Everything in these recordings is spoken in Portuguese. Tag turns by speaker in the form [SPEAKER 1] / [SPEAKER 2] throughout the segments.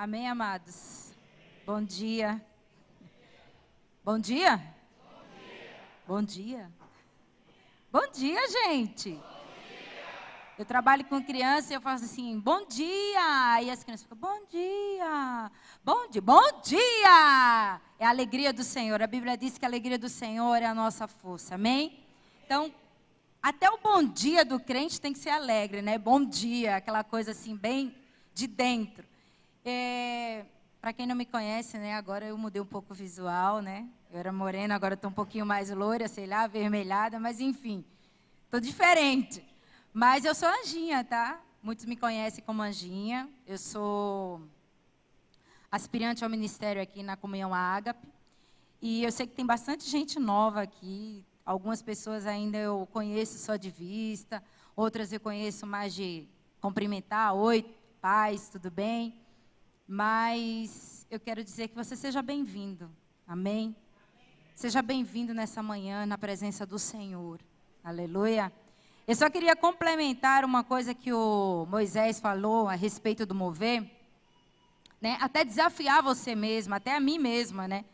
[SPEAKER 1] Amém, amados? Bom dia. Bom dia? Bom dia. Bom dia, gente. Eu trabalho com criança e eu faço assim, bom dia. E as crianças ficam, bom dia. Bom dia, bom dia. É a alegria do Senhor. A Bíblia diz que a alegria do Senhor é a nossa força. Amém? Então, até o bom dia do crente tem que ser alegre, né? Bom dia, aquela coisa assim, bem de dentro. Para quem não me conhece, né? Agora eu mudei um pouco o visual, né? Eu era morena, agora estou um pouquinho mais loira, sei lá, avermelhada, mas enfim, estou diferente. Mas eu sou Anjinha, tá? Muitos me conhecem como Anjinha. Eu sou aspirante ao ministério aqui na Comunhão Ágape. E eu sei que tem bastante gente nova aqui. Algumas pessoas ainda eu conheço só de vista. Outras eu conheço mais de cumprimentar. Oi, paz, tudo bem? Mas eu quero dizer que você seja bem-vindo. Amém? Seja bem-vindo nessa manhã na presença do Senhor. Aleluia. Eu só queria complementar uma coisa que o Moisés falou a respeito do mover, né? Até desafiar você mesma, até a mim mesma, né?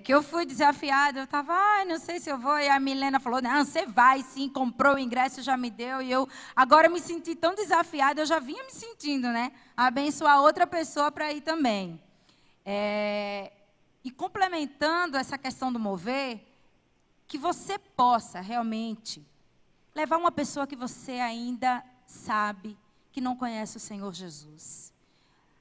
[SPEAKER 1] Que eu fui desafiada, eu estava, não sei se eu vou, e a Milena falou, não, você vai sim, comprou o ingresso, já me deu, e eu agora me senti tão desafiada, eu já vinha me sentindo, né? Abençoar outra pessoa para ir também. E complementando essa questão do mover, que você possa realmente levar uma pessoa que você ainda sabe que não conhece o Senhor Jesus.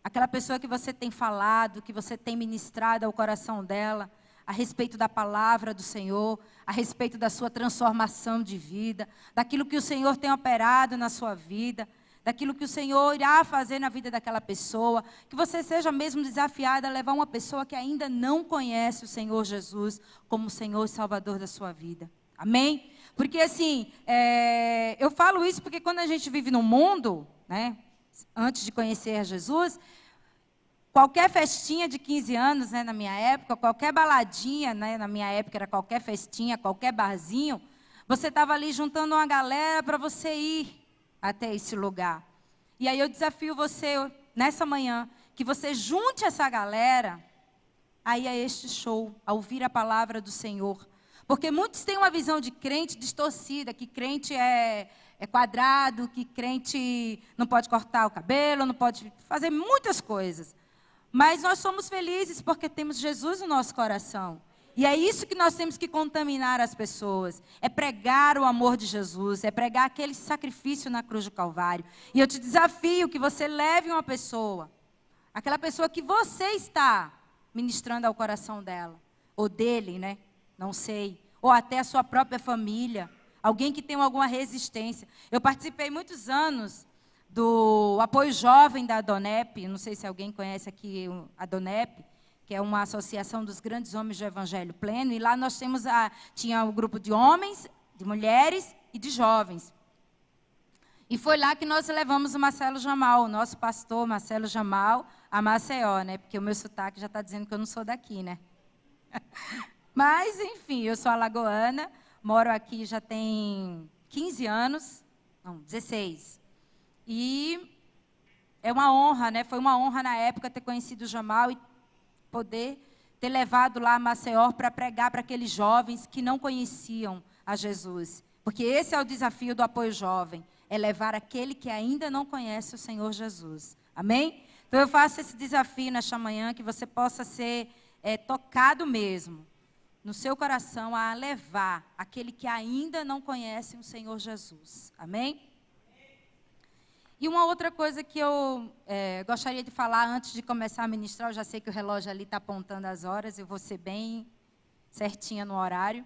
[SPEAKER 1] Aquela pessoa que você tem falado, que você tem ministrado ao coração dela, a respeito da palavra do Senhor, a respeito da sua transformação de vida, daquilo que o Senhor tem operado na sua vida, daquilo que o Senhor irá fazer na vida daquela pessoa, que você seja mesmo desafiada a levar uma pessoa que ainda não conhece o Senhor Jesus como o Senhor e Salvador da sua vida. Amém? Porque assim, eu falo isso porque quando a gente vive no mundo, né, antes de conhecer a Jesus, qualquer festinha de 15 anos, né, na minha época, qualquer baladinha, né, na minha época era qualquer festinha, qualquer barzinho, você estava ali juntando uma galera para você ir até esse lugar. E aí eu desafio você, nessa manhã, que você junte essa galera aí a este show, a ouvir a palavra do Senhor. Porque muitos têm uma visão de crente distorcida, que crente é quadrado, que crente não pode cortar o cabelo, não pode fazer muitas coisas. Mas nós somos felizes porque temos Jesus no nosso coração. E é isso que nós temos que contaminar as pessoas. É pregar o amor de Jesus, é pregar aquele sacrifício na cruz do Calvário. E eu te desafio que você leve uma pessoa, aquela pessoa que você está ministrando ao coração dela, ou dele, né? Não sei. Ou até a sua própria família. Alguém que tem alguma resistência. Eu participei muitos anos do apoio jovem da Adonep. Não sei se alguém conhece aqui a Adonep, que é uma associação dos grandes homens do Evangelho Pleno. E lá nós tinha um grupo de homens, de mulheres e de jovens. E foi lá que nós levamos o Marcelo Jamal, o nosso pastor Marcelo Jamal, a Maceió, né? Porque o meu sotaque já está dizendo que eu não sou daqui, né? Mas, enfim, eu sou alagoana, moro aqui já tem 15 anos, não, 16. E é uma honra, né? Foi uma honra na época ter conhecido o Jamal e poder ter levado lá a Maceió para pregar para aqueles jovens que não conheciam a Jesus. Porque esse é o desafio do apoio jovem, é levar aquele que ainda não conhece o Senhor Jesus. Amém? Então eu faço esse desafio nesta manhã, que você possa ser tocado mesmo no seu coração a levar aquele que ainda não conhece o Senhor Jesus. Amém? E uma outra coisa que eu gostaria de falar antes de começar a ministrar, eu já sei que o relógio ali está apontando as horas, eu vou ser bem certinha no horário.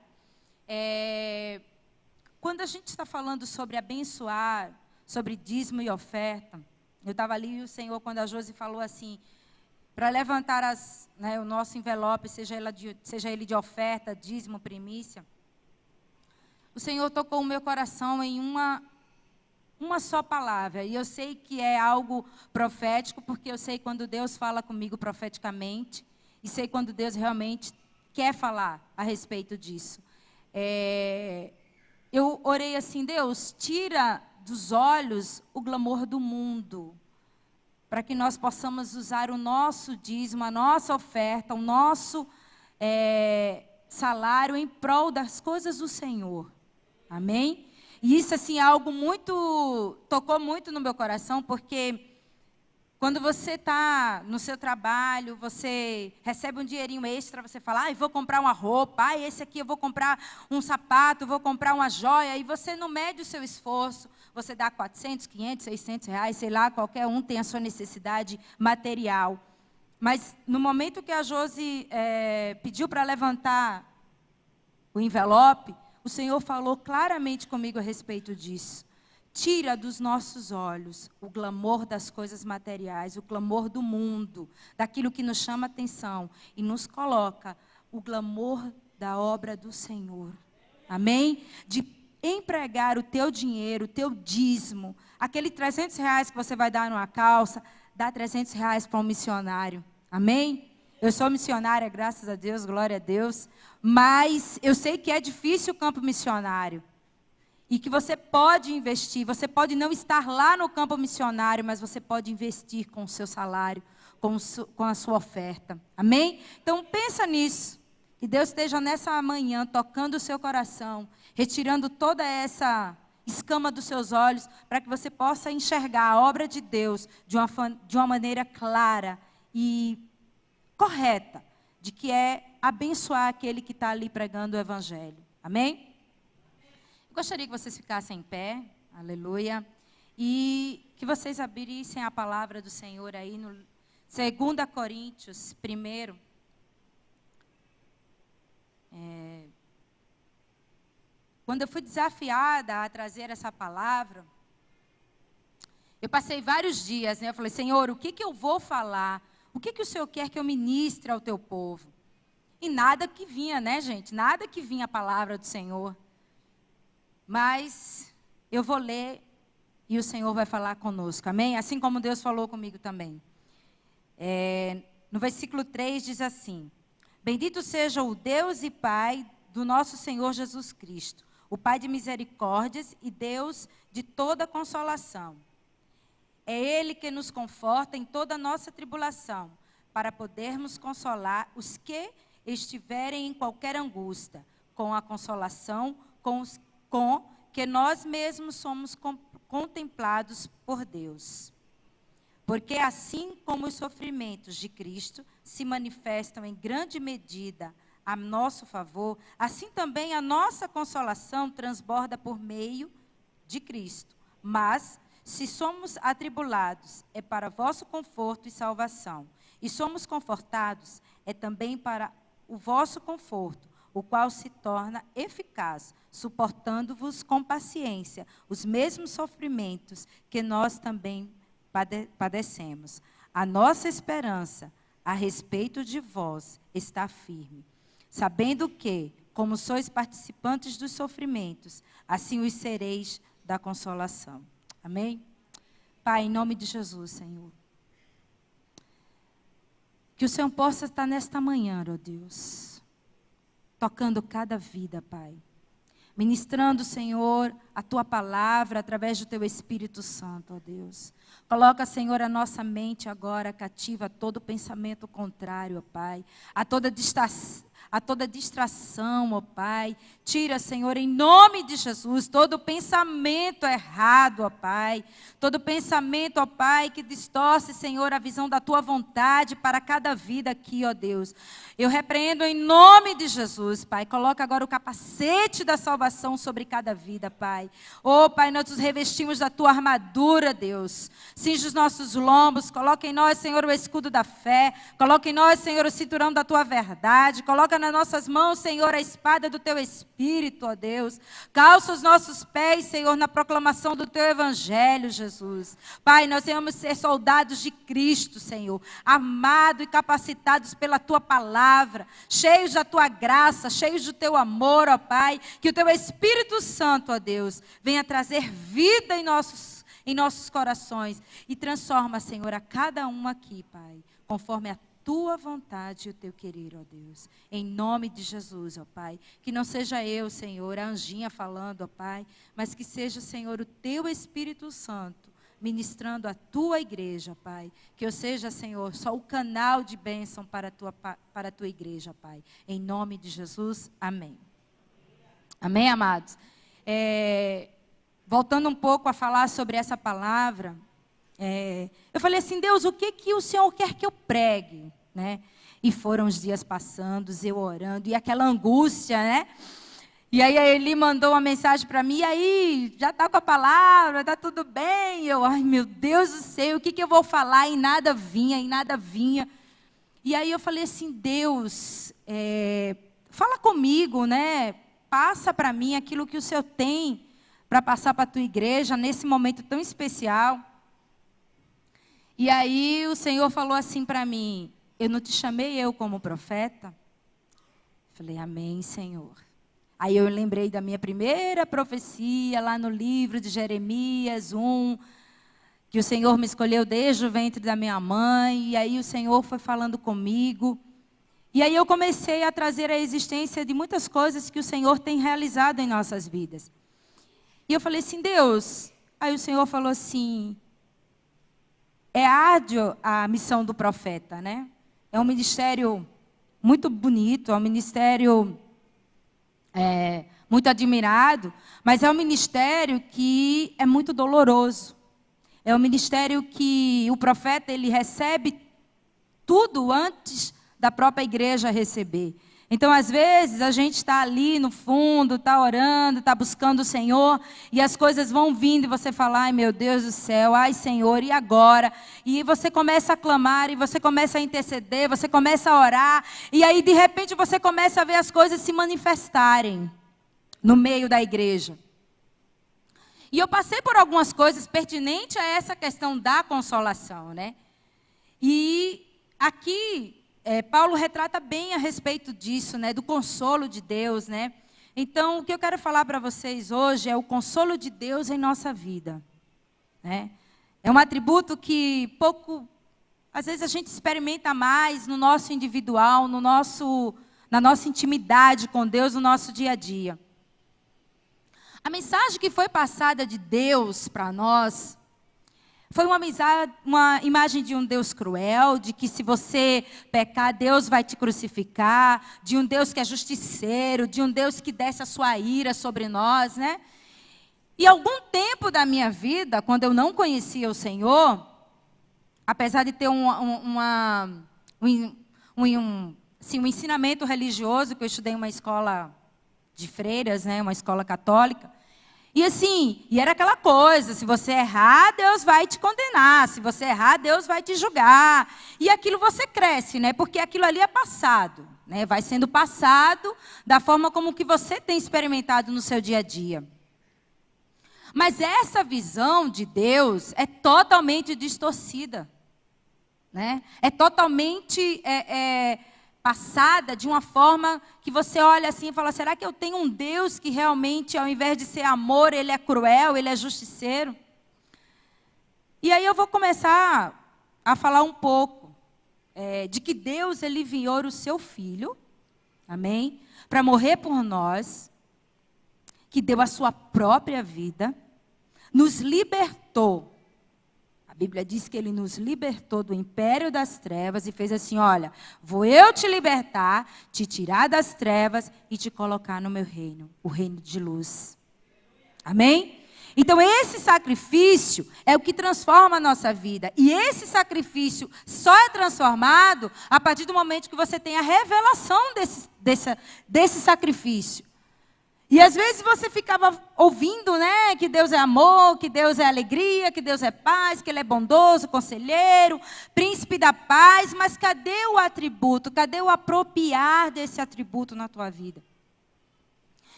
[SPEAKER 1] Quando a gente está falando sobre abençoar, sobre dízimo e oferta, eu estava ali e o Senhor, quando a Josi falou assim, para levantar o nosso envelope, seja ele de oferta, dízimo, primícia, o Senhor tocou o meu coração em uma só palavra. E eu sei que é algo profético, porque eu sei quando Deus fala comigo profeticamente, e sei quando Deus realmente quer falar a respeito disso. Eu orei assim, Deus, tira dos olhos o glamour do mundo. para que nós possamos usar o nosso dízimo, a nossa oferta, o nosso salário em prol das coisas do Senhor. Amém? E isso, assim, é algo tocou muito no meu coração, porque quando você está no seu trabalho, você recebe um dinheirinho extra, você fala, vou comprar uma roupa, esse aqui eu vou comprar um sapato, vou comprar uma joia, e você não mede o seu esforço, você dá 400, 500, 600 reais, sei lá, qualquer um tem a sua necessidade material. Mas no momento que a Josi pediu para levantar o envelope, o Senhor falou claramente comigo a respeito disso. Tira dos nossos olhos o glamour das coisas materiais, o glamour do mundo, daquilo que nos chama atenção, e nos coloca o glamour da obra do Senhor. Amém? De empregar o teu dinheiro, o teu dízimo, aquele 300 reais que você vai dar numa calça, dá 300 reais para um missionário. Amém? Eu sou missionária, graças a Deus, glória a Deus, mas eu sei que é difícil o campo missionário. E que você pode investir, você pode não estar lá no campo missionário, mas você pode investir com o seu salário, com a sua oferta. Amém? Então pensa nisso. Que Deus esteja nessa manhã tocando o seu coração, retirando toda essa escama dos seus olhos, para que você possa enxergar a obra de Deus de uma maneira clara e correta, de que é abençoar aquele que está ali pregando o Evangelho. Amém? Gostaria que vocês ficassem em pé, aleluia, e que vocês abrissem a palavra do Senhor aí no 2 Coríntios 1. Quando eu fui desafiada a trazer essa palavra, eu passei vários dias, né? Eu falei, Senhor, o que eu vou falar? O que o Senhor quer que eu ministre ao teu povo? E nada que vinha, né, gente? Nada que vinha a palavra do Senhor. Mas eu vou ler e o Senhor vai falar conosco, amém? Assim como Deus falou comigo também. No versículo 3 diz assim: Bendito seja o Deus e Pai do nosso Senhor Jesus Cristo, o Pai de misericórdias e Deus de toda consolação. É Ele que nos conforta em toda a nossa tribulação, para podermos consolar os que estiverem em qualquer angústia, com a consolação com que nós mesmos somos contemplados por Deus. Porque assim como os sofrimentos de Cristo se manifestam em grande medida a nosso favor, assim também a nossa consolação transborda por meio de Cristo. Mas, se somos atribulados, é para vosso conforto e salvação. E somos confortados, é também para o vosso conforto, o qual se torna eficaz, suportando-vos com paciência os mesmos sofrimentos que nós também padecemos. A nossa esperança a respeito de vós está firme, sabendo que, como sois participantes dos sofrimentos, assim os sereis da consolação. Amém? Pai, em nome de Jesus, Senhor, que o Senhor possa estar nesta manhã, ó Deus, tocando cada vida, Pai. Ministrando, Senhor, a Tua palavra através do Teu Espírito Santo, ó Deus. Coloca, Senhor, a nossa mente agora cativa a todo pensamento contrário, ó Pai. A toda distração, ó Pai. Tira, Senhor, em nome de Jesus, todo pensamento errado, ó Pai. Todo pensamento, ó Pai, que distorce, Senhor, a visão da Tua vontade para cada vida aqui, ó Deus. Eu repreendo em nome de Jesus, Pai. Coloca agora o capacete da salvação sobre cada vida, Pai. Oh, Pai, nós nos revestimos da Tua armadura, Deus. Cinge os nossos lombos. Coloca em nós, Senhor, o escudo da fé. Coloca em nós, Senhor, o cinturão da Tua verdade. Coloca nas nossas mãos, Senhor, a espada do Teu Espírito, ó Deus. Calça os nossos pés, Senhor, na proclamação do Teu Evangelho, Jesus. Pai, nós venhamos ser soldados de Cristo, Senhor. Armados e capacitados pela Tua palavra. Cheios da Tua graça, cheios do Teu amor, ó Pai. Que o Teu Espírito Santo, ó Deus, venha trazer vida em nossos corações. E transforma, Senhor, a cada um aqui, Pai, conforme a Tua vontade e o Teu querer, ó Deus. Em nome de Jesus, ó Pai. Que não seja eu, Senhor, a anjinha falando, ó Pai, mas que seja, Senhor, o Teu Espírito Santo ministrando a tua igreja, Pai. Que eu seja, Senhor, só o canal de bênção para a tua igreja, Pai. Em nome de Jesus, amém. Amém, amados? Voltando um pouco a falar sobre essa palavra, eu falei assim, Deus, o que o Senhor quer que eu pregue? Né? E foram os dias passando, eu orando, e aquela angústia, né? E aí a Eli mandou uma mensagem para mim, e aí, já está com a palavra, está tudo bem? Eu, ai meu Deus do céu, o que eu vou falar? E nada vinha, e nada vinha. E aí eu falei assim, Deus, fala comigo, né? Passa para mim aquilo que o Senhor tem para passar para a tua igreja nesse momento tão especial. E aí o Senhor falou assim para mim, eu não te chamei eu como profeta? Falei, amém, Senhor. Aí eu lembrei da minha primeira profecia lá no livro de Jeremias 1, que o Senhor me escolheu desde o ventre da minha mãe, e aí o Senhor foi falando comigo. E aí eu comecei a trazer a existência de muitas coisas que o Senhor tem realizado em nossas vidas. E eu falei assim, Deus, aí o Senhor falou assim, é árdua a missão do profeta, né? É um ministério muito bonito, é um ministério muito admirado, mas é um ministério que é muito doloroso. É um ministério que o profeta ele recebe tudo antes da própria igreja receber. Então, às vezes, a gente está ali no fundo, está orando, está buscando o Senhor, e as coisas vão vindo, e você fala, ai meu Deus do céu, ai Senhor, e agora? E você começa a clamar, e você começa a interceder, você começa a orar, e aí de repente você começa a ver as coisas se manifestarem no meio da igreja. E eu passei por algumas coisas pertinentes a essa questão da consolação, né? E aqui Paulo retrata bem a respeito disso, né, do consolo de Deus, né? Então, o que eu quero falar para vocês hoje é o consolo de Deus em nossa vida, né? É um atributo que às vezes a gente experimenta mais no nosso individual, na nossa intimidade com Deus, no nosso dia a dia. A mensagem que foi passada de Deus para nós foi uma imagem de um Deus cruel, de que se você pecar, Deus vai te crucificar, de um Deus que é justiceiro, de um Deus que desce a sua ira sobre nós, né? E algum tempo da minha vida, quando eu não conhecia o Senhor, apesar de ter um ensinamento religioso, que eu estudei em uma escola de freiras, né, uma escola católica, e era aquela coisa, se você errar, Deus vai te condenar, se você errar, Deus vai te julgar. E aquilo você cresce, né? Porque aquilo ali é passado, né? Vai sendo passado da forma como que você tem experimentado no seu dia a dia. Mas essa visão de Deus é totalmente distorcida, né? É totalmente passada de uma forma que você olha assim e fala, será que eu tenho um Deus que realmente, ao invés de ser amor, ele é cruel, ele é justiceiro? E aí eu vou começar a falar um pouco de que Deus, ele enviou o seu Filho, amém? Para morrer por nós, que deu a sua própria vida, nos libertou. A Bíblia diz que ele nos libertou do império das trevas e fez assim, olha, vou eu te libertar, te tirar das trevas e te colocar no meu reino, o reino de luz. Amém? Então esse sacrifício é o que transforma a nossa vida. E esse sacrifício só é transformado a partir do momento que você tem a revelação desse sacrifício. E às vezes você ficava ouvindo, né, que Deus é amor, que Deus é alegria, que Deus é paz, que Ele é bondoso, conselheiro, príncipe da paz, mas cadê o atributo? Cadê o apropriar desse atributo na tua vida?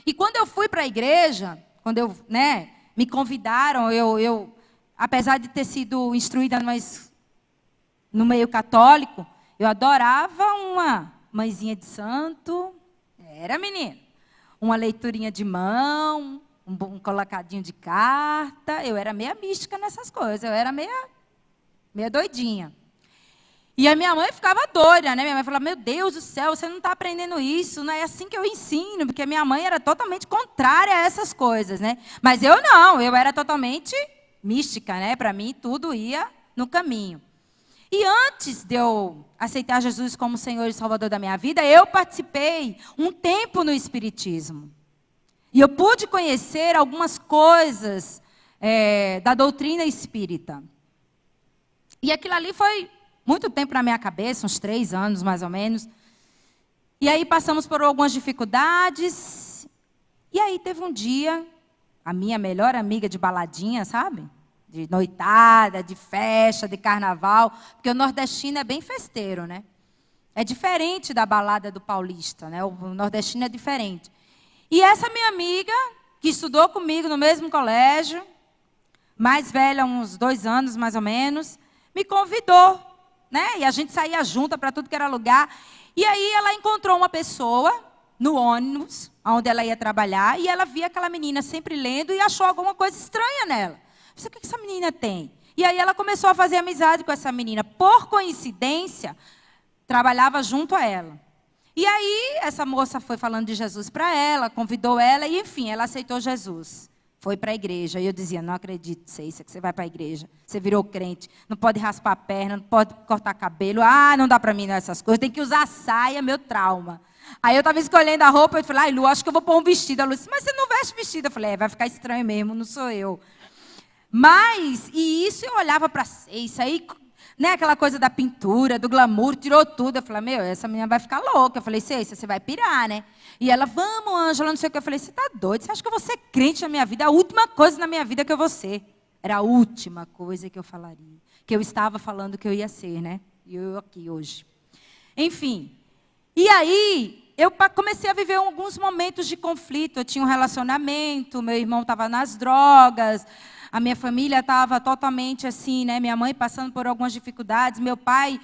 [SPEAKER 1] E quando eu fui para a igreja, quando me convidaram, eu, apesar de ter sido instruída no meio católico, eu adorava uma mãezinha de santo, era menina. Uma leiturinha de mão, um colocadinho de carta. Eu era meia mística nessas coisas, eu era meia doidinha. E a minha mãe ficava doida, né? Minha mãe falava, meu Deus do céu, você não está aprendendo isso, não é assim que eu ensino, porque a minha mãe era totalmente contrária a essas coisas, né? Mas eu não, eu era totalmente mística, né? Para mim, tudo ia no caminho. E antes de eu aceitar Jesus como Senhor e Salvador da minha vida, eu participei um tempo no Espiritismo. E eu pude conhecer algumas coisas da doutrina espírita. E aquilo ali foi muito tempo na minha cabeça, uns 3 anos mais ou menos. E aí passamos por algumas dificuldades. E aí teve um dia, a minha melhor amiga de baladinha, sabe? De noitada, de festa, de carnaval. Porque o nordestino é bem festeiro, né? É diferente da balada do paulista, né? O nordestino é diferente. E essa minha amiga, que estudou comigo no mesmo colégio, mais velha, uns 2 anos mais ou menos, me convidou, né? E a gente saía junta para tudo que era lugar. E aí ela encontrou uma pessoa no ônibus, onde ela ia trabalhar, e ela via aquela menina sempre lendo e achou alguma coisa estranha nela. Eu disse, o que essa menina tem? E aí ela começou a fazer amizade com essa menina. Por coincidência, trabalhava junto a ela. E aí essa moça foi falando de Jesus para ela, convidou ela, e enfim, ela aceitou Jesus. Foi para a igreja. E eu dizia, não acredito, Cécia, que você vai para a igreja. Você virou crente. Não pode raspar a perna, não pode cortar cabelo. Ah, não dá para mim essas coisas. Tem que usar saia, meu trauma. Aí eu estava escolhendo a roupa, eu falei, ai, Lu, acho que eu vou pôr um vestido. A Lu disse, mas você não veste vestido. Eu falei, vai ficar estranho mesmo, não sou eu. Mas, e isso eu olhava para a Cécia, aí, né, aquela coisa da pintura, do glamour, tirou tudo. Eu falei, meu, essa menina vai ficar louca. Eu falei, Cécia, você vai pirar, né? E ela, vamos, Ângela, não sei o que. Eu falei, você está doido? Você acha que eu vou ser crente na minha vida? A última coisa na minha vida que eu vou ser. Era a última coisa que eu falaria. Que eu estava falando que eu ia ser, né? E eu aqui hoje. Enfim. E aí, eu comecei a viver alguns momentos de conflito. Eu tinha um relacionamento, meu irmão estava nas drogas, a minha família estava totalmente assim, né? Minha mãe passando por algumas dificuldades, meu pai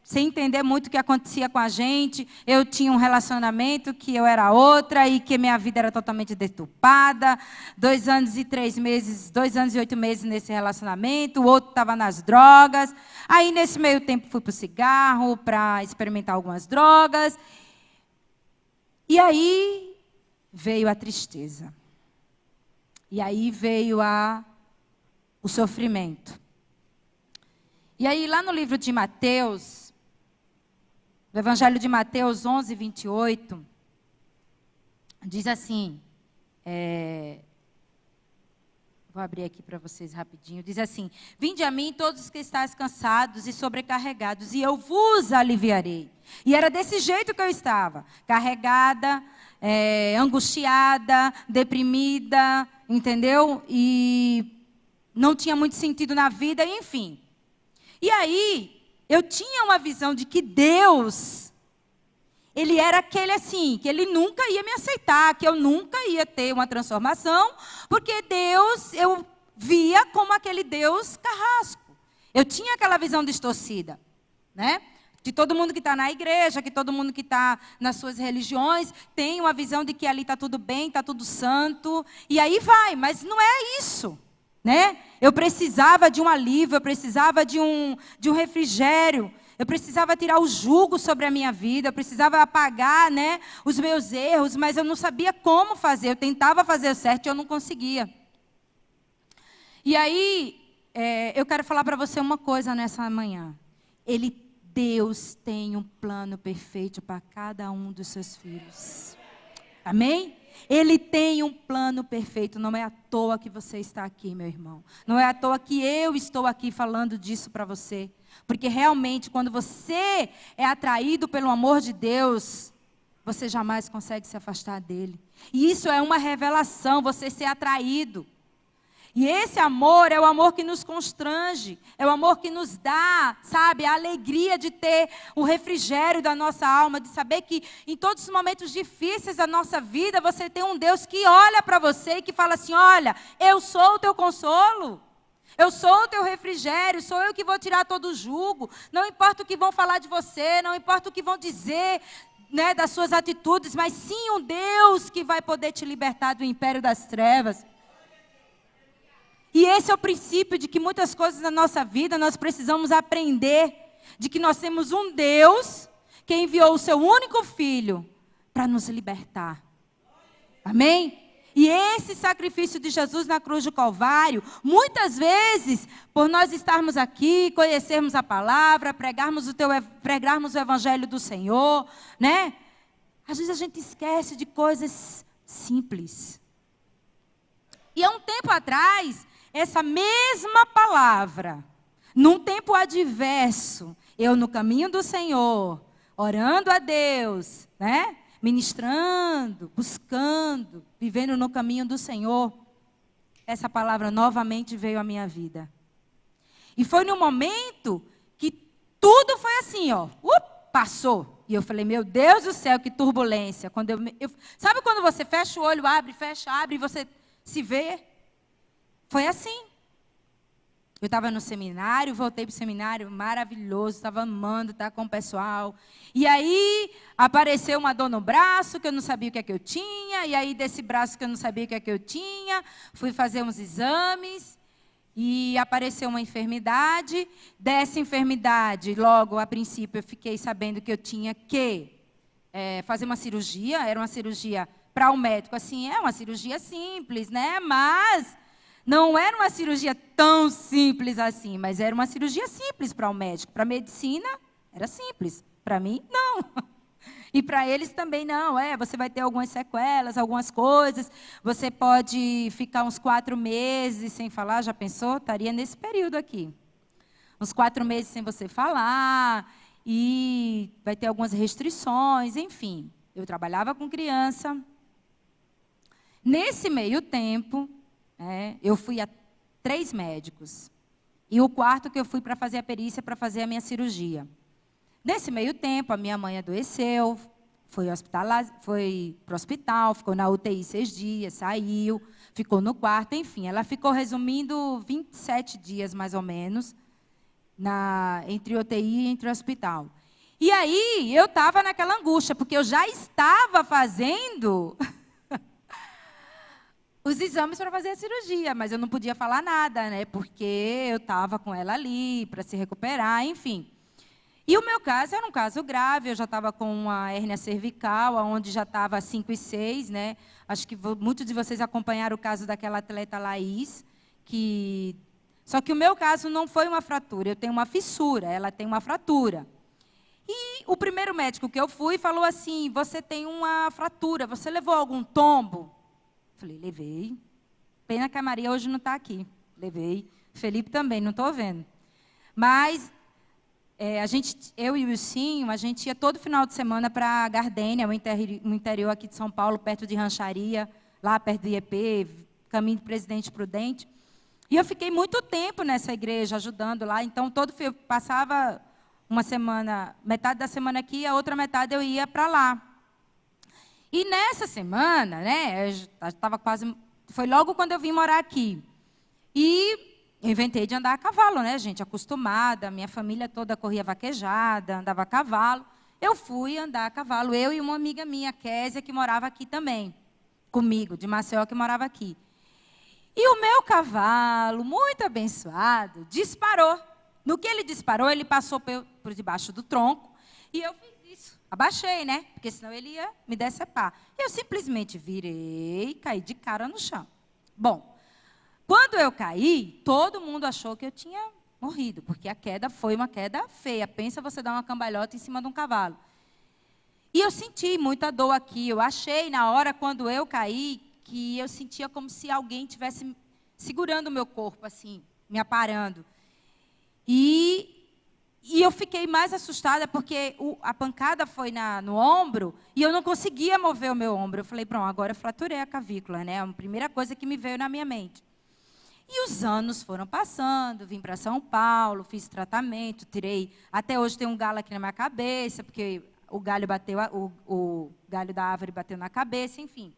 [SPEAKER 1] sem entender muito o que acontecia com a gente. Eu tinha um relacionamento que eu era outra e que minha vida era totalmente deturpada. 2 anos e 3 meses, 2 anos e 8 meses nesse relacionamento, o outro estava nas drogas. Aí, nesse meio tempo, fui para o cigarro, para experimentar algumas drogas. E aí, veio a tristeza. E aí, veio o sofrimento. E aí, lá no livro de Mateus, no Evangelho de Mateus 11, 28, diz assim, vou abrir aqui para vocês rapidinho, diz assim, vinde a mim todos os que estáis cansados e sobrecarregados, e eu vos aliviarei. E era desse jeito que eu estava, carregada, angustiada, deprimida, entendeu? E não tinha muito sentido na vida, enfim. E aí, eu tinha uma visão de que Deus, Ele era aquele assim, que Ele nunca ia me aceitar, que eu nunca ia ter uma transformação, porque Deus, eu via como aquele Deus carrasco. Eu tinha aquela visão distorcida, né? De todo mundo que está na igreja, que todo mundo que está nas suas religiões, tem uma visão de que ali está tudo bem, está tudo santo, e aí vai, mas não é isso. Né? Eu precisava de um alívio, eu precisava de um refrigério, eu precisava tirar o jugo sobre a minha vida, eu precisava apagar, né, os meus erros, mas eu não sabia como fazer, eu tentava fazer o certo e eu não conseguia. E aí, eu quero falar para você uma coisa nessa manhã. Deus tem um plano perfeito para cada um dos seus filhos. Amém? Ele tem um plano perfeito, não é à toa que você está aqui, meu irmão. Não é à toa que eu estou aqui falando disso para você. Porque realmente, quando você é atraído pelo amor de Deus, você jamais consegue se afastar dele. E isso é uma revelação, você ser atraído. E esse amor é o amor que nos constrange, é o amor que nos dá, sabe, a alegria de ter o refrigério da nossa alma, de saber que em todos os momentos difíceis da nossa vida, você tem um Deus que olha para você e que fala assim, olha, eu sou o teu consolo, eu sou o teu refrigério, sou eu que vou tirar todo o jugo, não importa o que vão falar de você, não importa o que vão dizer, né, das suas atitudes, mas sim um Deus que vai poder te libertar do império das trevas. E esse é o princípio de que muitas coisas na nossa vida nós precisamos aprender. De que nós temos um Deus que enviou o seu único filho para nos libertar. Amém? E esse sacrifício de Jesus na cruz do Calvário, muitas vezes, por nós estarmos aqui, conhecermos a palavra, pregarmos o evangelho do Senhor, né? Às vezes a gente esquece de coisas simples. E há um tempo atrás, essa mesma palavra, num tempo adverso, eu no caminho do Senhor, orando a Deus, né? Ministrando, buscando, vivendo no caminho do Senhor, essa palavra novamente veio à minha vida. E foi no momento que tudo foi assim, ó, passou. E eu falei, meu Deus do céu, que turbulência. Sabe quando você fecha o olho, abre, fecha, abre, e você se vê? Foi assim. Eu estava no seminário, voltei para o seminário, maravilhoso, estava amando estar com o pessoal. E aí, apareceu uma dor no braço, que eu não sabia o que é que eu tinha. E aí, desse braço que eu não sabia o que é que eu tinha, fui fazer uns exames. E apareceu uma enfermidade. Dessa enfermidade, logo, a princípio, eu fiquei sabendo que eu tinha que fazer uma cirurgia. Era uma cirurgia para o médico, assim, é uma cirurgia simples, né? Mas não era uma cirurgia tão simples assim, mas era uma cirurgia simples para o médico. Para a medicina, era simples. Para mim, não. E para eles também não. Você vai ter algumas sequelas, algumas coisas. Você pode ficar uns 4 meses sem falar. Já pensou? Estaria nesse período aqui. Uns 4 meses sem você falar. E vai ter algumas restrições, enfim. Eu trabalhava com criança. Nesse meio tempo, eu fui a 3 médicos. E o quarto que eu fui para fazer a perícia, para fazer a minha cirurgia. Nesse meio tempo, a minha mãe adoeceu, foi para o hospital, ficou na UTI 6 dias, saiu, ficou no quarto, enfim. Ela ficou, resumindo, 27 dias, mais ou menos, entre UTI e entre o hospital. E aí, eu estava naquela angústia, porque eu já estava fazendo os exames para fazer a cirurgia, mas eu não podia falar nada, né? Porque eu estava com ela ali para se recuperar, enfim. E o meu caso era um caso grave, eu já estava com uma hérnia cervical, onde já estava 5 e 6, né? Acho que muitos de vocês acompanharam o caso daquela atleta Laís, só que o meu caso não foi uma fratura, eu tenho uma fissura, ela tem uma fratura. E o primeiro médico que eu fui falou assim, você tem uma fratura, você levou algum tombo? Falei, levei. Pena que a Maria hoje não está aqui. Levei. Felipe também, não estou vendo. Mas eu e o Wilsinho, a gente ia todo final de semana para Gardênia, no interior aqui de São Paulo, perto de Rancharia, lá perto do IEP, caminho de Presidente Prudente. E eu fiquei muito tempo nessa igreja, ajudando lá. Então, eu passava uma semana, metade da semana aqui, a outra metade eu ia para lá. E nessa semana, né, foi logo quando eu vim morar aqui. E eu inventei de andar a cavalo, né, gente, acostumada, minha família toda corria vaquejada, andava a cavalo. Eu fui andar a cavalo, eu e uma amiga minha, Késia, que morava aqui também, comigo, de Maceió, que morava aqui. E o meu cavalo, muito abençoado, disparou. No que ele disparou, ele passou por debaixo do tronco, e eu fiz isso. Abaixei, né? Porque senão ele ia me decepar. Eu simplesmente virei e caí de cara no chão. Bom, quando eu caí, todo mundo achou que eu tinha morrido, porque a queda foi uma queda feia. Pensa você dar uma cambalhota em cima de um cavalo. E eu senti muita dor aqui. Eu achei, na hora, quando eu caí, que eu sentia como se alguém estivesse segurando o meu corpo, assim, me aparando. E eu fiquei mais assustada porque a pancada foi no ombro e eu não conseguia mover o meu ombro. Eu falei, pronto, agora eu fraturei a clavícula, né? A primeira coisa que me veio na minha mente. E os anos foram passando, vim para São Paulo, fiz tratamento, até hoje tem um galo aqui na minha cabeça, porque o galho o galho da árvore bateu na cabeça, enfim.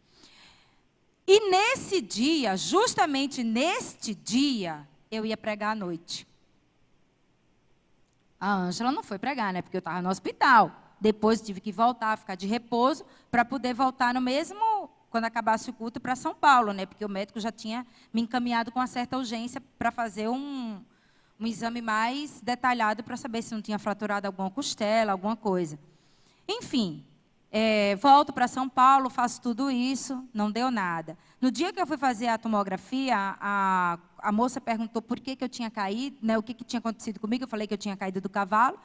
[SPEAKER 1] E nesse dia, justamente neste dia, eu ia pregar à noite. A Ângela não foi pregar, né? Porque eu estava no hospital. Depois tive que voltar, ficar de repouso, para poder voltar no mesmo, quando acabasse o culto, para São Paulo, né? Porque o médico já tinha me encaminhado com uma certa urgência para fazer um exame mais detalhado para saber se não tinha fraturado alguma costela, alguma coisa. Enfim, volto para São Paulo, faço tudo isso, não deu nada. No dia que eu fui fazer a tomografia, a moça perguntou por que eu tinha caído, né, o que tinha acontecido comigo. Eu falei que eu tinha caído do cavalo.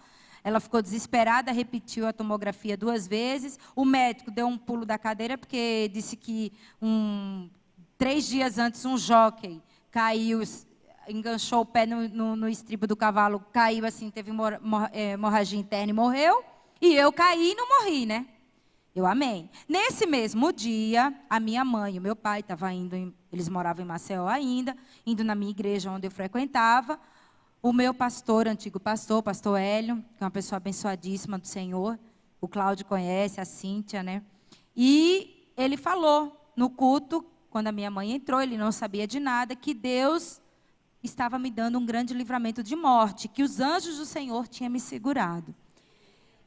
[SPEAKER 1] Ela ficou desesperada, repetiu a tomografia 2 vezes. O médico deu um pulo da cadeira, porque disse que 3 dias antes um jockey caiu, enganchou o pé no estribo do cavalo, caiu assim, teve hemorragia interna e morreu. E eu caí e não morri, né? Eu amém. Nesse mesmo dia, a minha mãe e o meu pai estavam indo, eles moravam em Maceió ainda, indo na minha igreja onde eu frequentava. O meu pastor, antigo pastor, pastor Hélio, que é uma pessoa abençoadíssima do Senhor, o Cláudio conhece, a Cíntia, né? E ele falou no culto, quando a minha mãe entrou, ele não sabia de nada, que Deus estava me dando um grande livramento de morte, que os anjos do Senhor tinham me segurado.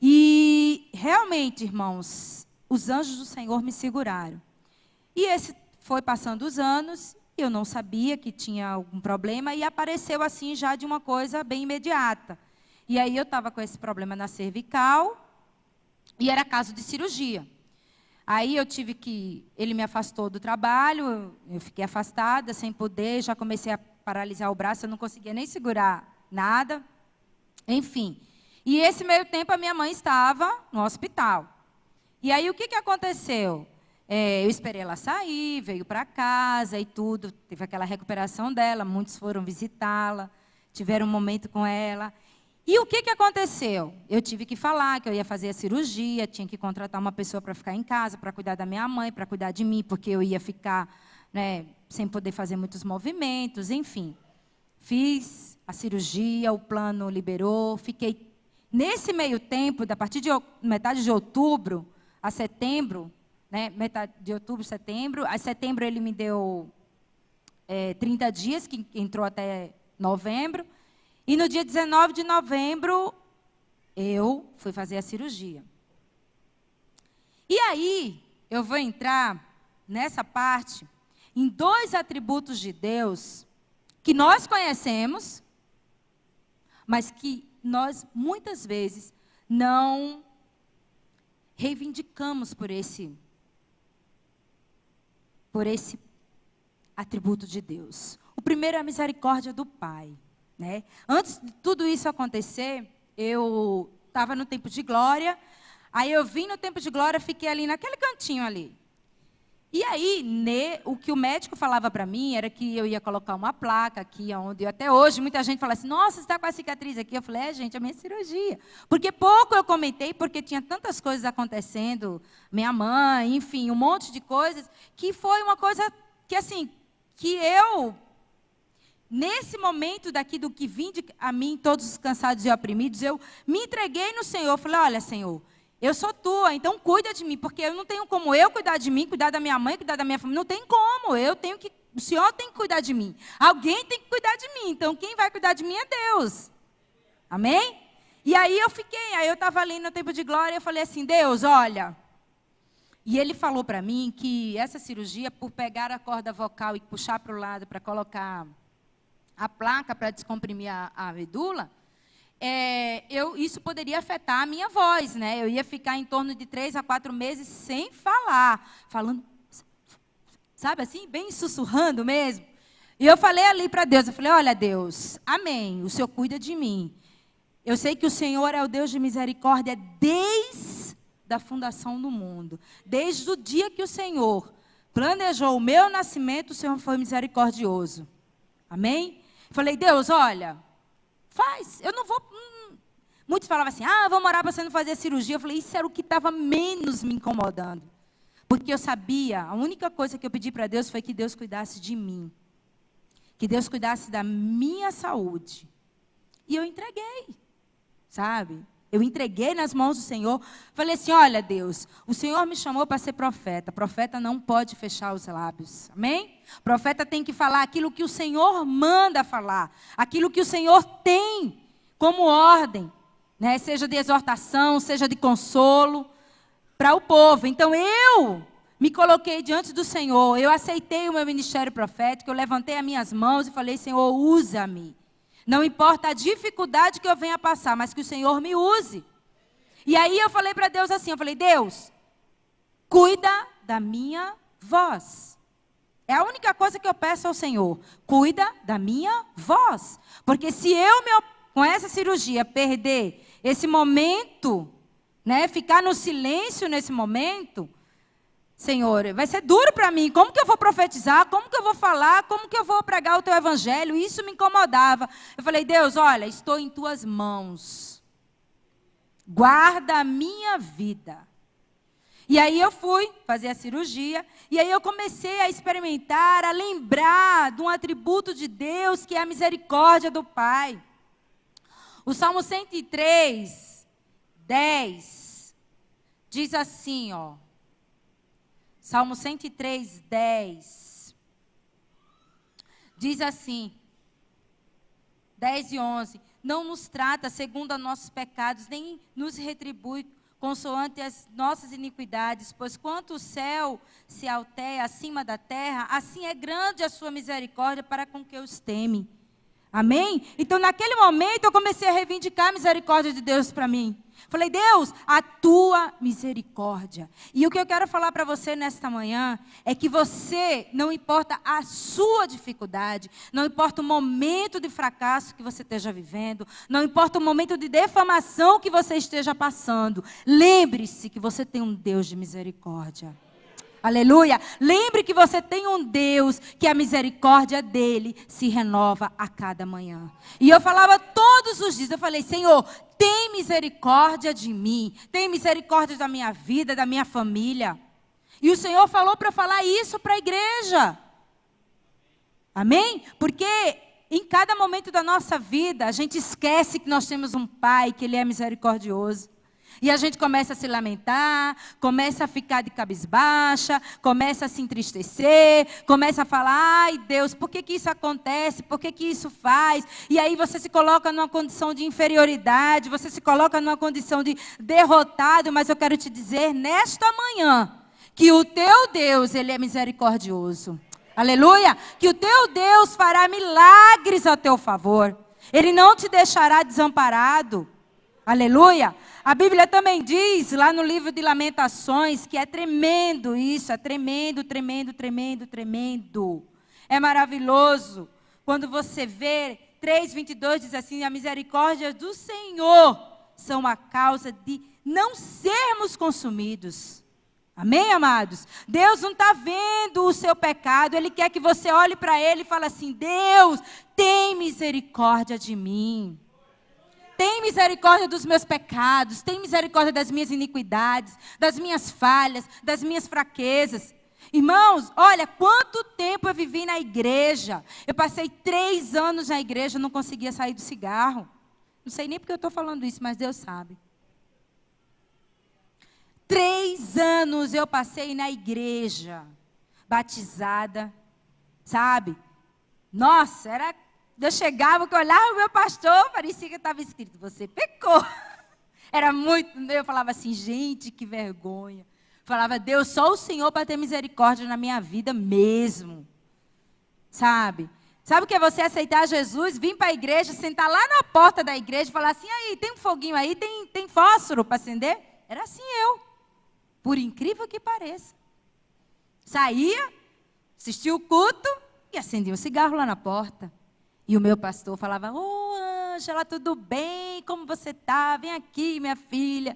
[SPEAKER 1] E realmente, irmãos, os anjos do Senhor me seguraram. E esse foi passando os anos, eu não sabia que tinha algum problema, e apareceu assim já de uma coisa bem imediata. E aí eu estava com esse problema na cervical, e era caso de cirurgia. Aí eu tive que, ele me afastou do trabalho, eu fiquei afastada, sem poder, já comecei a paralisar o braço, eu não conseguia nem segurar nada, enfim. E esse meio tempo a minha mãe estava no hospital. E aí o que aconteceu? Eu esperei ela sair, veio para casa e tudo, teve aquela recuperação dela, muitos foram visitá-la, tiveram um momento com ela. E o que aconteceu? Eu tive que falar que eu ia fazer a cirurgia, tinha que contratar uma pessoa para ficar em casa, para cuidar da minha mãe, para cuidar de mim, porque eu ia ficar, né, sem poder fazer muitos movimentos, enfim. Fiz a cirurgia, o plano liberou, fiquei. Nesse meio tempo, a partir de metade de outubro a setembro, né, metade de outubro, setembro, a setembro ele me deu 30 dias, que entrou até novembro, e no dia 19 de novembro, eu fui fazer a cirurgia. E aí, eu vou entrar nessa parte, em 2 atributos de Deus, que nós conhecemos, mas que nós, muitas vezes, não reivindicamos por esse atributo de Deus. O primeiro é a misericórdia do Pai, né? Antes de tudo isso acontecer, eu estava no tempo de glória, aí eu vim no tempo de glória, fiquei ali naquele cantinho ali. E aí, o que o médico falava para mim era que eu ia colocar uma placa aqui, onde até hoje muita gente fala assim, nossa, você está com a cicatriz aqui. Eu falei, gente, é a minha cirurgia. Porque pouco eu comentei, porque tinha tantas coisas acontecendo, minha mãe, enfim, um monte de coisas, que foi uma coisa que, assim, que eu, nesse momento daqui do que vinde a mim, todos os cansados e oprimidos, eu me entreguei no Senhor. Eu falei, olha, Senhor, eu sou tua, então cuida de mim, porque eu não tenho como eu cuidar de mim, cuidar da minha mãe, cuidar da minha família. Não tem como, o Senhor tem que cuidar de mim. Alguém tem que cuidar de mim, então quem vai cuidar de mim é Deus. Amém? E aí eu estava ali no tempo de glória, eu falei assim, Deus, olha. E ele falou para mim que essa cirurgia, por pegar a corda vocal e puxar para o lado para colocar a placa para descomprimir a medula, isso poderia afetar a minha voz, né? Eu ia ficar em torno de 3 a 4 meses sem falar, falando, sabe assim, bem sussurrando mesmo. E eu falei ali para Deus, eu falei, olha Deus, amém, o Senhor cuida de mim. Eu sei que o Senhor é o Deus de misericórdia desde a fundação do mundo. Desde o dia que o Senhor planejou o meu nascimento, o Senhor foi misericordioso. Amém? Falei, Deus, olha, faz, eu não vou. Muitos falavam assim, vamos orar para você não fazer a cirurgia. Eu falei, isso era o que estava menos me incomodando. Porque eu sabia, a única coisa que eu pedi para Deus foi que Deus cuidasse de mim. Que Deus cuidasse da minha saúde. E eu entreguei, sabe? Eu entreguei nas mãos do Senhor. Falei assim, olha Deus, o Senhor me chamou para ser profeta. Profeta não pode fechar os lábios. Amém? Profeta tem que falar aquilo que o Senhor manda falar. Aquilo que o Senhor tem como ordem. Né? Seja de exortação, seja de consolo para o povo. Então eu me coloquei diante do Senhor. Eu aceitei o meu ministério profético. Eu levantei as minhas mãos e falei, Senhor, usa-me. Não importa a dificuldade que eu venha passar, mas que o Senhor me use. E aí eu falei para Deus assim, eu falei, Deus, cuida da minha voz. É a única coisa que eu peço ao Senhor. Cuida da minha voz. Porque se eu, com essa cirurgia, perder esse momento, né, ficar no silêncio nesse momento, Senhor, vai ser duro para mim. Como que eu vou profetizar? Como que eu vou falar? Como que eu vou pregar o teu evangelho? Isso me incomodava. Eu falei, Deus, olha, estou em tuas mãos. Guarda a minha vida. E aí eu fui fazer a cirurgia, e aí eu comecei a experimentar, a lembrar de um atributo de Deus, que é a misericórdia do Pai. O Salmo 103, 10, diz assim, ó. Salmo 103, 10. Diz assim, 10 e 11. Não nos trata segundo os nossos pecados, nem nos retribui consoante as nossas iniquidades, pois quanto o céu se alteia acima da terra, assim é grande a sua misericórdia para com que os teme. Amém? Então, naquele momento, eu comecei a reivindicar a misericórdia de Deus para mim. Falei, Deus, a tua misericórdia. E o que eu quero falar para você nesta manhã é que você, não importa a sua dificuldade, não importa o momento de fracasso que você esteja vivendo, não importa o momento de defamação que você esteja passando, lembre-se que você tem um Deus de misericórdia. Aleluia. Lembre que você tem um Deus que a misericórdia dele se renova a cada manhã. E eu falava todos os dias, eu falei, Senhor, tem misericórdia de mim, tem misericórdia da minha vida, da minha família. E o Senhor falou para eu falar isso para a igreja. Amém? Porque em cada momento da nossa vida, a gente esquece que nós temos um Pai, que Ele é misericordioso. E a gente começa a se lamentar, começa a ficar de cabisbaixa, começa a se entristecer, começa a falar, ai Deus, por que isso acontece? Por que isso faz? E aí você se coloca numa condição de inferioridade, você se coloca numa condição de derrotado, mas eu quero te dizer nesta manhã, que o teu Deus, Ele é misericordioso. Aleluia! Que o teu Deus fará milagres a teu favor. Ele não te deixará desamparado. Aleluia! A Bíblia também diz, lá no livro de Lamentações, que é tremendo isso, é tremendo, tremendo, tremendo, tremendo. É maravilhoso. Quando você vê, 3:22 diz assim, a misericórdia do Senhor são a causa de não sermos consumidos. Amém, amados? Deus não está vendo o seu pecado, Ele quer que você olhe para Ele e fale assim, Deus, tem misericórdia de mim. Tem misericórdia dos meus pecados, tem misericórdia das minhas iniquidades, das minhas falhas, das minhas fraquezas. Irmãos, olha, quanto tempo eu vivi na igreja. Eu passei 3 anos na igreja, não conseguia sair do cigarro. Não sei nem porque eu estou falando isso, mas Deus sabe. 3 anos eu passei na igreja, batizada, sabe? Nossa, eu chegava, que eu olhava o meu pastor, parecia que estava escrito, você pecou. Era muito, eu falava assim, gente, que vergonha. Falava, Deus, só o Senhor para ter misericórdia na minha vida mesmo. Sabe? Sabe o que é você aceitar Jesus, vir para a igreja, sentar lá na porta da igreja e falar assim, aí, tem um foguinho aí, tem fósforo para acender? Era assim eu. Por incrível que pareça. Saía, assistia o culto e acendia um cigarro lá na porta. E o meu pastor falava, Ângela, tudo bem? Como você está? Vem aqui, minha filha.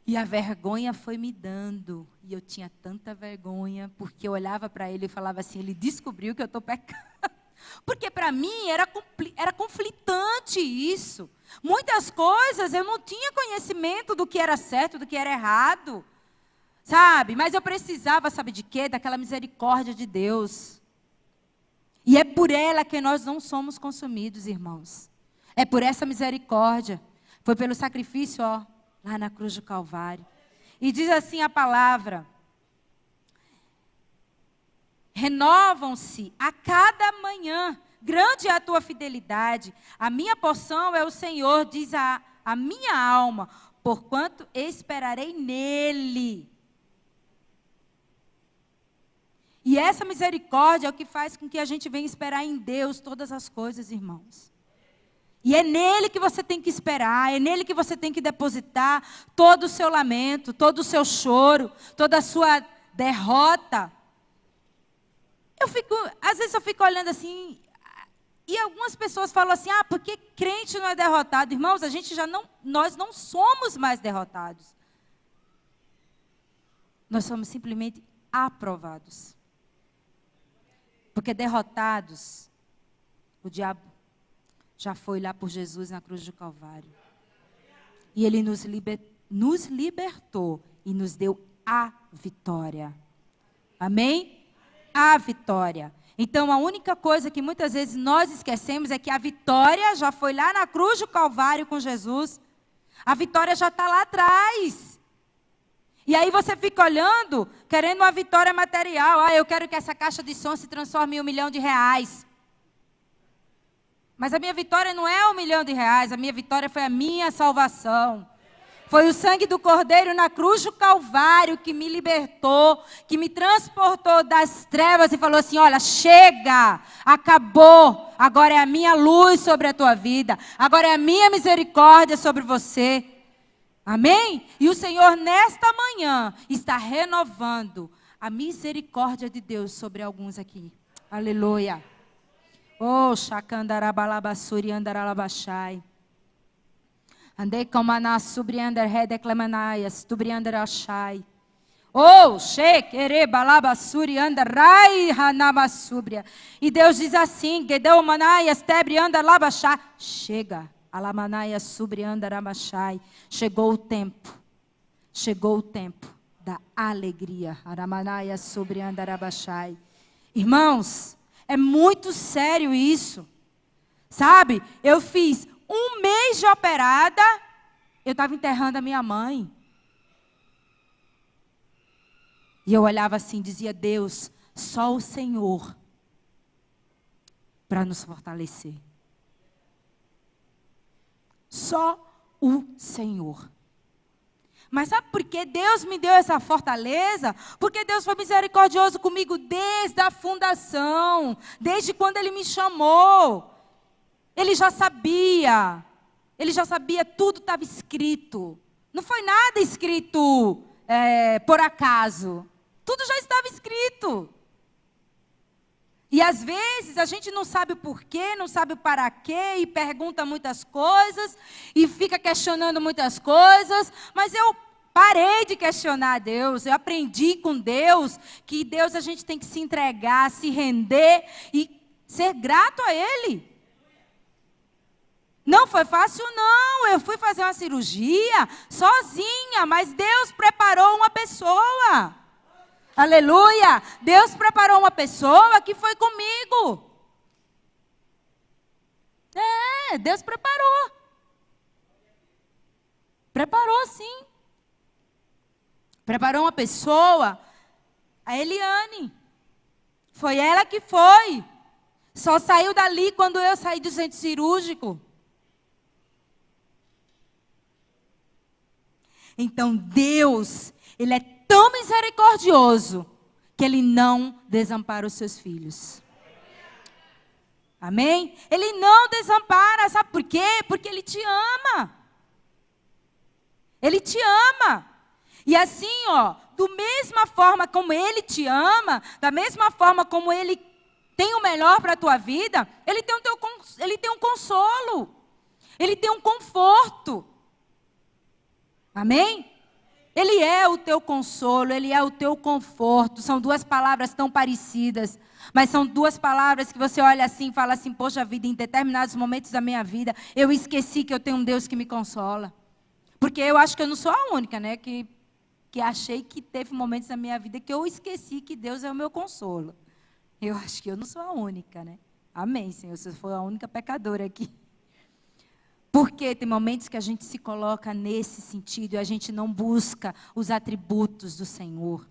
[SPEAKER 1] E a vergonha foi me dando. E eu tinha tanta vergonha, porque eu olhava para ele e falava assim, ele descobriu que eu estou pecando. Porque para mim era conflitante isso. Muitas coisas eu não tinha conhecimento do que era certo, do que era errado. Sabe? Mas eu precisava, sabe de quê? Daquela misericórdia de Deus. E é por ela que nós não somos consumidos, irmãos. É por essa misericórdia. Foi pelo sacrifício, lá na cruz do Calvário. E diz assim a palavra. Renovam-se a cada manhã. Grande é a tua fidelidade. A minha porção é o Senhor, diz a minha alma. Porquanto esperarei nele. E essa misericórdia é o que faz com que a gente venha esperar em Deus todas as coisas, irmãos. E é nele que você tem que esperar, é nele que você tem que depositar todo o seu lamento, todo o seu choro, toda a sua derrota. Às vezes eu fico olhando assim, e algumas pessoas falam assim, porque crente não é derrotado. Irmãos, nós não somos mais derrotados. Nós somos simplesmente aprovados. Porque derrotados, o diabo já foi lá por Jesus na cruz do Calvário. E ele nos libertou e nos deu a vitória. Amém? A vitória. Então, a única coisa que muitas vezes nós esquecemos é que a vitória já foi lá na cruz do Calvário com Jesus. A vitória já está lá atrás. E aí você fica olhando, querendo uma vitória material. Eu quero que essa caixa de som se transforme em R$1 milhão. Mas a minha vitória não é R$1 milhão. A minha vitória foi a minha salvação. Foi o sangue do Cordeiro na cruz do Calvário que me libertou, que me transportou das trevas e falou assim, olha, chega, acabou, agora é a minha luz sobre a tua vida, agora é a minha misericórdia sobre você. Amém? E o Senhor nesta manhã está renovando a misericórdia de Deus sobre alguns aqui. Aleluia. Oh, shakandarabalabasuri andaralabashai. Andei comana subriander redeclamanaias, tubriander achai. Oh, shekere balabasuri andarai hanabasubria. E Deus diz assim, gedeu manaias tebre andalabashai. Chega, alamanaias subri andarabashai. Chegou o tempo da alegria. Aramanaias subri andarabashai. Irmãos, é muito sério isso. Sabe, eu fiz 1 mês de operada, eu estava enterrando a minha mãe. E eu olhava assim, dizia, Deus, só o Senhor para nos fortalecer. Só o Senhor. Mas sabe por que Deus me deu essa fortaleza? Porque Deus foi misericordioso comigo desde a fundação, desde quando Ele me chamou. Ele já sabia, tudo estava escrito. Não foi nada escrito por acaso. Tudo já estava escrito. E às vezes a gente não sabe o porquê, não sabe o para quê, e pergunta muitas coisas, e fica questionando muitas coisas, mas eu parei de questionar Deus, eu aprendi com Deus, que Deus a gente tem que se entregar, se render e ser grato a Ele. Não foi fácil, não. Eu fui fazer uma cirurgia sozinha, mas Deus preparou uma pessoa. Aleluia! Deus preparou uma pessoa que foi comigo. Deus preparou. Preparou, sim. Preparou uma pessoa, a Eliane. Foi ela que foi. Só saiu dali quando eu saí do centro cirúrgico. Então Deus, Ele é tão misericordioso que Ele não desampara os seus filhos. Amém? Ele não desampara, sabe por quê? Porque Ele te ama. Ele te ama. E assim, da mesma forma como Ele te ama, da mesma forma como Ele tem o melhor para a tua vida, Ele tem um consolo. Ele tem um conforto. Amém? Ele é o teu consolo, Ele é o teu conforto. São duas palavras tão parecidas, mas são duas palavras que você olha assim e fala assim, poxa vida, em determinados momentos da minha vida, eu esqueci que eu tenho um Deus que me consola. Porque eu acho que eu não sou a única, né, que achei que teve momentos da minha vida que eu esqueci que Deus é o meu consolo. Eu acho que eu não sou a única, né? Amém, Senhor, se eu for a única pecadora aqui. Porque tem momentos que a gente se coloca nesse sentido e a gente não busca os atributos do Senhor.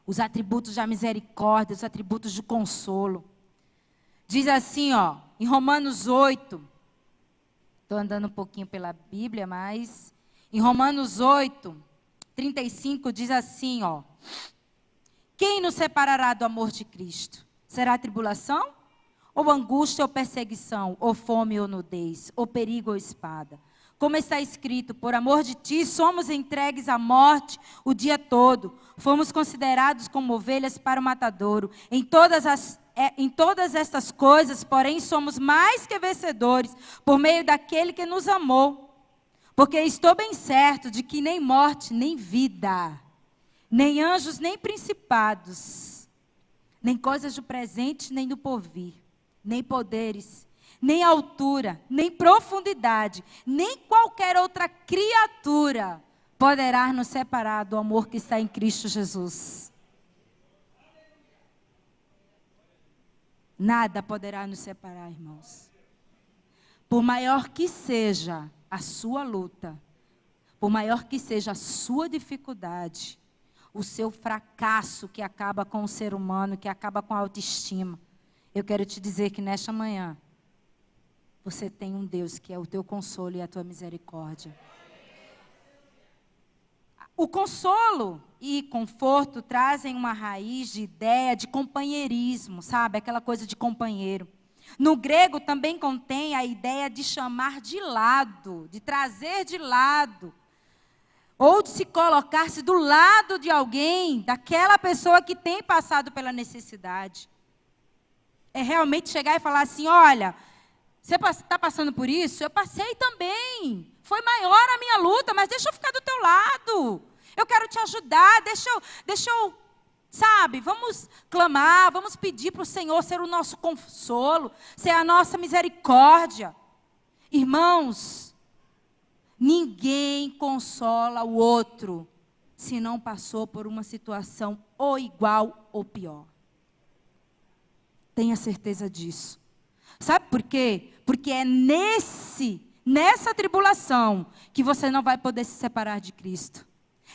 [SPEAKER 1] Os atributos da misericórdia, os atributos do consolo. Diz assim, em Romanos 8. Estou andando um pouquinho pela Bíblia, mas em Romanos 8, 35 diz assim, quem nos separará do amor de Cristo? Será a tribulação? ou angústia ou perseguição, ou fome ou nudez, ou perigo ou espada. Como está escrito, por amor de ti somos entregues à morte o dia todo. Fomos considerados como ovelhas para o matadouro. Em todas estas coisas, porém, somos mais que vencedores, por meio daquele que nos amou. Porque estou bem certo de que nem morte, nem vida, nem anjos, nem principados, nem coisas do presente, nem do porvir, nem poderes, nem altura, nem profundidade, nem qualquer outra criatura poderá nos separar do amor que está em Cristo Jesus. Nada poderá nos separar, irmãos. Por maior que seja a sua luta, por maior que seja a sua dificuldade, o seu fracasso que acaba com o ser humano, que acaba com a autoestima, eu quero te dizer que nesta manhã, você tem um Deus que é o teu consolo e a tua misericórdia. O consolo e conforto trazem uma raiz de ideia de companheirismo, sabe? Aquela coisa de companheiro. No grego também contém a ideia de chamar de lado, de trazer de lado, ou de se colocar-se do lado de alguém, daquela pessoa que tem passado pela necessidade. É realmente chegar e falar assim, olha, você está passando por isso? Eu passei também. Foi maior a minha luta, mas deixa eu ficar do teu lado. Eu quero te ajudar, deixa eu, sabe, vamos clamar, vamos pedir para o Senhor ser o nosso consolo, ser a nossa misericórdia. Irmãos, ninguém consola o outro se não passou por uma situação ou igual ou pior. Tenha certeza disso. Sabe por quê? Porque é nessa tribulação que você não vai poder se separar de Cristo.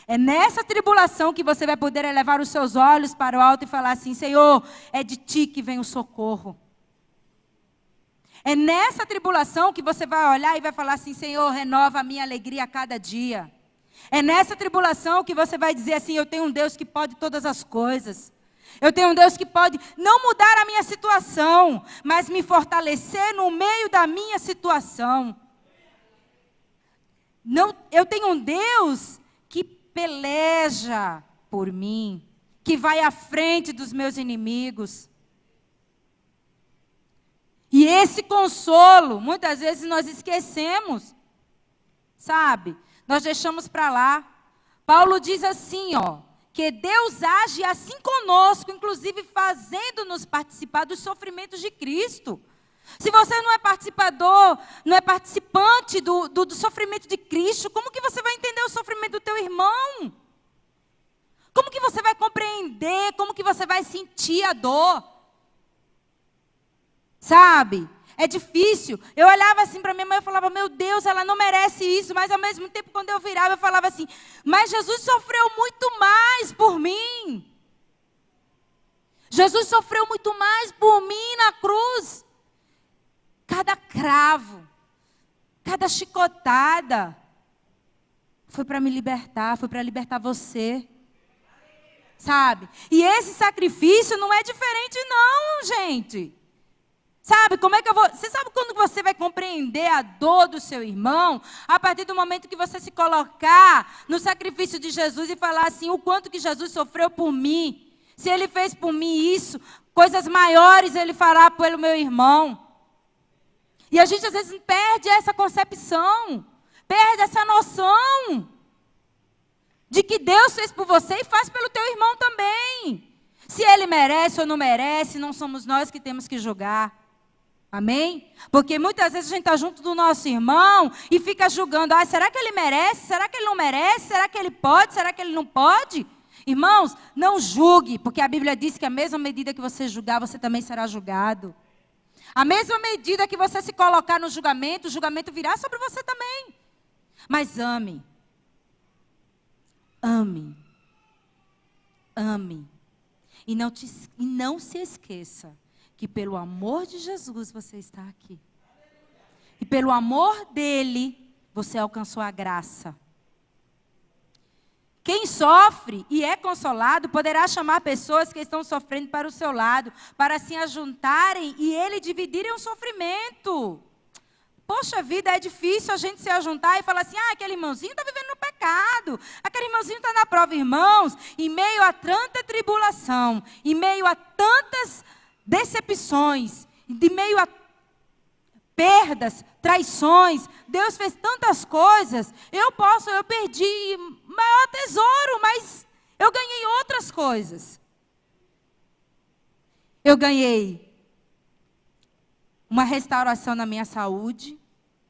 [SPEAKER 1] É nessa tribulação que você vai poder elevar os seus olhos para o alto e falar assim, Senhor, é de ti que vem o socorro. É nessa tribulação que você vai olhar e vai falar assim, Senhor, renova a minha alegria a cada dia. É nessa tribulação que você vai dizer assim, eu tenho um Deus que pode todas as coisas. Eu tenho um Deus que pode não mudar a minha situação, mas me fortalecer no meio da minha situação. Não, eu tenho um Deus que peleja por mim, que vai à frente dos meus inimigos. E esse consolo, muitas vezes nós esquecemos, sabe? Nós deixamos para lá. Paulo diz assim, que Deus age assim conosco, inclusive fazendo-nos participar dos sofrimentos de Cristo. Se você não é participador, não é participante do sofrimento de Cristo, como que você vai entender o sofrimento do teu irmão? Como que você vai compreender? Como que você vai sentir a dor? Sabe? É difícil. Eu olhava assim para minha mãe e falava, meu Deus, ela não merece isso. Mas ao mesmo tempo, quando eu virava, eu falava assim, mas Jesus sofreu muito mais por mim. Jesus sofreu muito mais por mim na cruz. Cada cravo, cada chicotada, foi para me libertar, foi para libertar você. Sabe? E esse sacrifício não é diferente não, gente. Sabe, como é que eu vou... Você sabe quando você vai compreender a dor do seu irmão? A partir do momento que você se colocar no sacrifício de Jesus e falar assim, o quanto que Jesus sofreu por mim. Se ele fez por mim isso, coisas maiores ele fará pelo meu irmão. E a gente às vezes perde essa concepção, perde essa noção de que Deus fez por você e faz pelo teu irmão também. Se ele merece ou não merece, não somos nós que temos que julgar. Amém? Porque muitas vezes a gente está junto do nosso irmão e fica julgando, será que ele merece? Será que ele não merece? Será que ele pode? Será que ele não pode? Irmãos, não julgue, porque a Bíblia diz que a mesma medida que você julgar, você também será julgado. A mesma medida que você se colocar no julgamento, o julgamento virá sobre você também. Mas ame. Ame. Ame. E não se esqueça que pelo amor de Jesus você está aqui. E pelo amor dele, você alcançou a graça. Quem sofre e é consolado poderá chamar pessoas que estão sofrendo para o seu lado, para se ajuntarem e ele dividirem o sofrimento. Poxa vida, é difícil a gente se ajuntar e falar assim, aquele irmãozinho está vivendo no pecado, aquele irmãozinho está na prova. Irmãos, em meio a tanta tribulação, em meio a tantas decepções, de meio a perdas, traições, Deus fez tantas coisas, eu perdi maior tesouro, mas eu ganhei outras coisas. Eu ganhei uma restauração na minha saúde,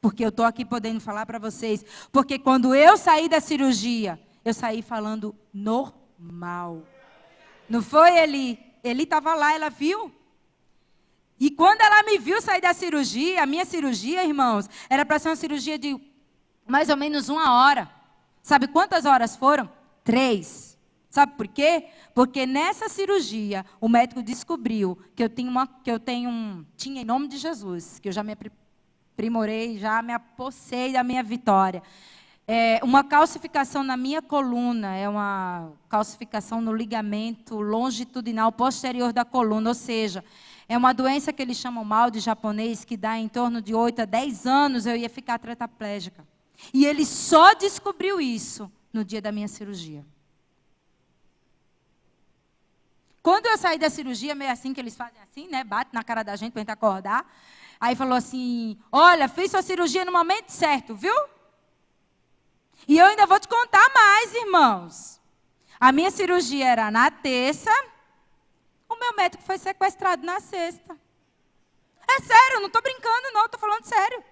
[SPEAKER 1] porque eu estou aqui podendo falar para vocês, porque quando eu saí da cirurgia, eu saí falando normal. Não foi Eli? Eli estava lá, ela viu. E quando ela me viu sair da cirurgia, a minha cirurgia, irmãos, era para ser uma cirurgia de mais ou menos 1 hora. Sabe quantas horas foram? 3. Sabe por quê? Porque nessa cirurgia, o médico descobriu que tinha em nome de Jesus, que eu já me aprimorei, já me apossei da minha vitória. Uma calcificação na minha coluna, é uma calcificação no ligamento longitudinal posterior da coluna, ou seja, é uma doença que eles chamam mal de japonês, que dá em torno de 8 a 10 anos, eu ia ficar tetraplégica. E ele só descobriu isso no dia da minha cirurgia. Quando eu saí da cirurgia, meio assim que eles fazem assim, né? Bate na cara da gente para a gente acordar. Aí falou assim, olha, fiz sua cirurgia no momento certo, viu? E eu ainda vou te contar mais, irmãos. A minha cirurgia era na terça, o meu médico foi sequestrado na sexta. É sério, não estou brincando não, estou falando sério.